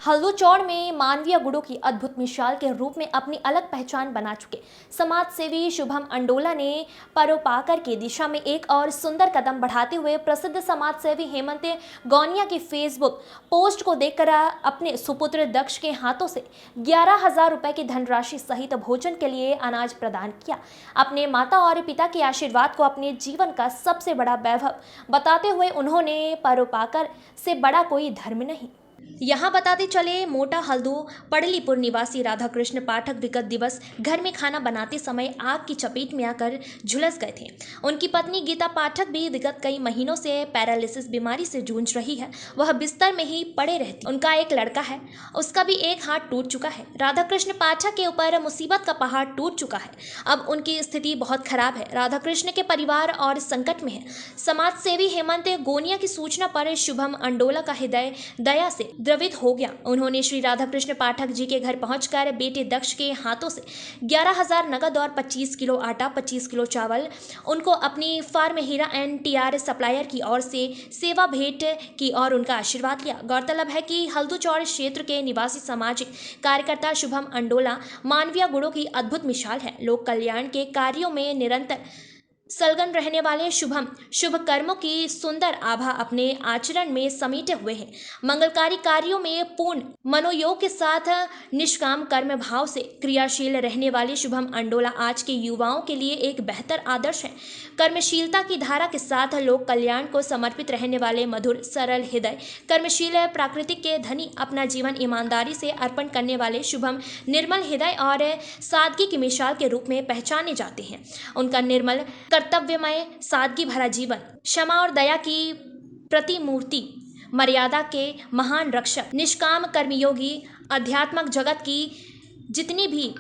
हल्दूचौड़ में मानवीय गुणों की अद्भुत मिसाल के रूप में अपनी अलग पहचान बना चुके समाज सेवी शुभम अंडोला ने परोपकार की दिशा में एक और सुंदर कदम बढ़ाते हुए प्रसिद्ध समाज सेवी हेमंत गौनिया की फेसबुक पोस्ट को देखकर अपने सुपुत्र दक्ष के हाथों से 11,000 रुपए की धनराशि सहित भोजन के लिए अनाज प्रदान किया। अपने माता और पिता के आशीर्वाद को अपने जीवन का सबसे बड़ा वैभव बताते हुए उन्होंने परोपकार से बड़ा कोई धर्म नहीं। यहाँ बताते चले, मोटा हल्दू पड़लीपुर निवासी राधाकृष्ण पाठक विगत दिवस घर में खाना बनाते समय आग की चपेट में आकर झुलस गए थे। उनकी पत्नी गीता पाठक भी विगत कई महीनों से पैरालिसिस बीमारी से जूझ रही है। वह बिस्तर में ही पड़े रहती। उनका एक लड़का है, उसका भी एक हाथ टूट चुका है। राधाकृष्ण पाठक के ऊपर मुसीबत का पहाड़ टूट चुका है। अब उनकी स्थिति बहुत खराब है। राधाकृष्ण के परिवार और संकट में है। समाज सेवी हेमंत गोनिया की सूचना पर शुभम अंडोला का हृदय दया से द्रवित हो गया। उन्होंने श्री राधाकृष्ण पाठक जी के घर पहुंचकर बेटे दक्ष के हाथों से 11,000 नगद और 25 किलो आटा, 25 किलो चावल उनको अपनी farm Heera and TR supplier की ओर से सेवा भेंट की और उनका आशीर्वाद लिया। गौरतलब है कि हल्दूचौड़ क्षेत्र के निवासी सामाजिक कार्यकर्ता शुभम अंडोला मानवीय गुणों की अद्भुत मिसाल है। लोक कल्याण के कार्यों में निरंतर संलग्न रहने वाले शुभम शुभ कर्मों की सुंदर आभा अपने आचरण में समेटे हुए हैं। मंगलकारी कार्यों में पूर्ण मनोयोग के साथ निष्काम कर्म भाव से क्रियाशील रहने वाले शुभम अंडोला आज के युवाओं के लिए एक बेहतर आदर्श है। कर्मशीलता की धारा के साथ लोक कल्याण को समर्पित रहने वाले मधुर सरल हृदय कर्मशील प्राकृतिक के धनी अपना जीवन ईमानदारी से अर्पण करने वाले शुभम निर्मल हृदय और सादगी की मिसाल के रूप में पहचाने जाते हैं। उनका निर्मल कर्तव्यमय सादगी भरा जीवन, क्षमा और दया की प्रतिमूर्ति, मर्यादा के महान रक्षक, निष्काम कर्मयोगी, अध्यात्मक जगत की जितनी भी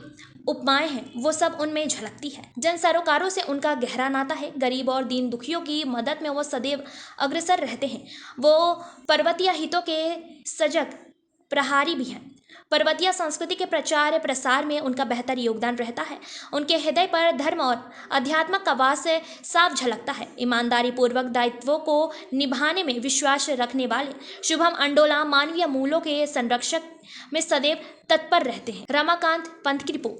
उपमाएं हैं वो सब उनमें झलकती है। जन सरोकारों से उनका गहरा नाता है। गरीब और दीन दुखियों की मदद में वो सदैव अग्रसर रहते हैं। वो पर्वतीय हितों के सजग प्रहारी भी हैं। पर्वतीय संस्कृति के प्रचार प्रसार में उनका बेहतर योगदान रहता है। उनके हृदय पर धर्म और अध्यात्म का वास साफ झलकता है। ईमानदारी पूर्वक दायित्वों को निभाने में विश्वास रखने वाले शुभम अंडोला मानवीय मूल्यों के संरक्षक में सदैव तत्पर रहते हैं। रमाकांत पंथ की रिपोर्ट।